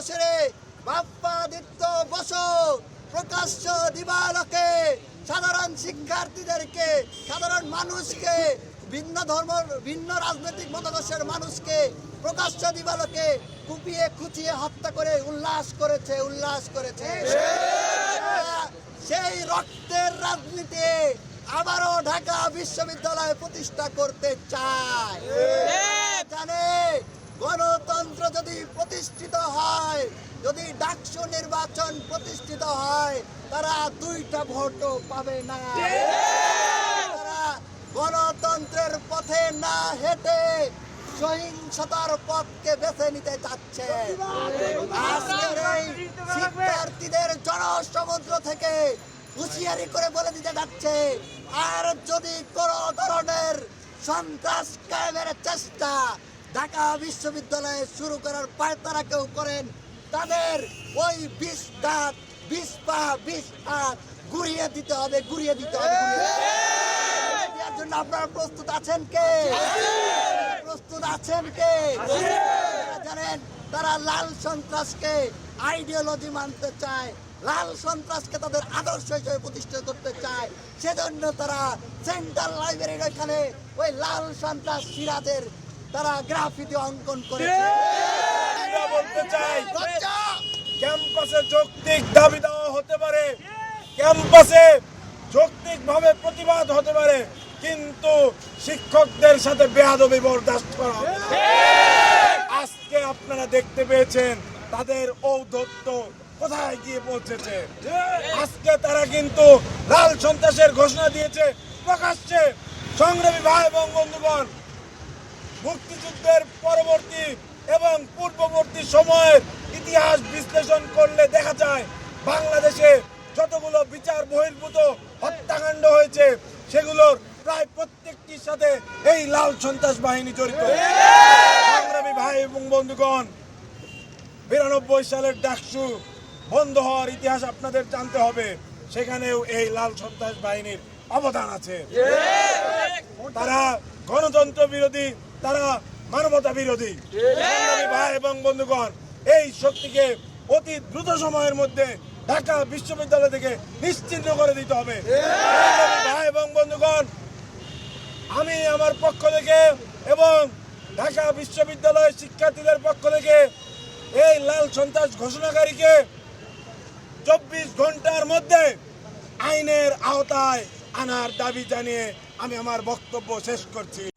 দিবসে বাপ্পাদিত্য বসু প্রকাশ্য দিবালোকে সাধারণ শিক্ষার্থীদেরকে, সাধারণ মানুষকে, ভিন্ন ধর্ম ভিন্ন রাজনৈতিক মতাদর্শের মানুষকে প্রকাশ্য দিবালোকে কুপিয়ে খুঁচিয়ে হত্যা করে উল্লাস করেছে। সেই রক্তের রাজনীতি আবারও ঢাকা বিশ্ববিদ্যালয় প্রতিষ্ঠা করতে চায়। জানে গণতন্ত্র যদি প্রতিষ্ঠিত হয়, যদি ডাকসু নির্বাচন প্রতিষ্ঠিত হয়, তারা 2টা ভোটও পাবে না। তারা গণতন্ত্রের পথে না হেঁটে সহিংসতার পথকে বেছে নিতে চাচ্ছে। আজকের এই শিক্ষার্থীদের জনসমুদ্র থেকে হুঁশিয়ারি করে বলে দিতে যাচ্ছে, আর যদি কোনো ধরনের সন্ত্রাস কায়েমের চেষ্টা ঢাকা বিশ্ববিদ্যালয়ে শুরু করার পায়তারা কেউ করেন, তাদের ওই 20 দাঁত 20 পা 20 হাত ঘুরিয়ে দিতে হবে। এর জন্য আপনারা প্রস্তুত আছেন কে? জানেন, তারা লাল সন্ত্রাসকে আইডিওলজি মানতে চায়, লাল সন্ত্রাসকে তাদের আদর্শ হিসেবে প্রতিষ্ঠা করতে চায়। সেজন্য তারা সেন্ট্রাল লাইব্রেরির ওইখানে ওই লাল সন্ত্রাস সিরাজের তারা গ্রাফিতি অঙ্কন করেছে। বলতে চাই, ক্যাম্পাসে যৌক্তিক দাবি দেওয়া হতে পারে, ক্যাম্পাসে যৌক্তিকভাবে প্রতিবাদ হতে পারে, কিন্তু শিক্ষকদের সাথে বেয়াদবি বরদাস্ত করা হবে না। আজকে আপনারা দেখতে পেয়েছেন তাদের ঔদ্ধত্য কোথায় গিয়ে পৌঁছেছে। আজকে তারা কিন্তু লাল সন্ত্রাসের ঘোষণা দিয়েছে প্রকাশ্যে। সংগ্রামী ভাই এবং বন্ধুগণ, মুক্তিযুদ্ধের পরবর্তী এবং পূর্ববর্তী সময়ের ইতিহাস বিশ্লেষণ করলে দেখা যায় বাংলাদেশে যতগুলো বিচার বহির্ভূত হত্যাকাণ্ড হয়েছে সেগুলোর প্রায় প্রত্যেকটির সাথে এই লাল সন্ত্রাস বাহিনী জড়িত। সংগ্রামী ভাই এবং বন্ধুগণ, 92 সালের ডাকসু বন্ধ হওয়ার ইতিহাস আপনাদের জানতে হবে, সেখানেও এই লাল সন্ত্রাস বাহিনীর অবদান আছে। তারা গণতন্ত্র বিরোধী, তারা মানবতা বিরোধী। সংগ্রামী ভাই এবং বন্ধুগণ, এই শক্তিকে অতি দ্রুত সময়ের মধ্যে ঢাকা বিশ্ববিদ্যালয় থেকে নিশ্চিহ্ন করে দিতে হবে। ভাই এবং বন্ধুগণ, আমি আমার পক্ষ থেকে এবং ঢাকা বিশ্ববিদ্যালয়ের শিক্ষার্থীদের পক্ষ থেকে এই লাল সন্ত্রাস ঘোষণাকারীকে 24 ঘন্টার মধ্যে আইনের আওতায় আনার দাবি জানিয়ে আমি আমার বক্তব্য শেষ করছি।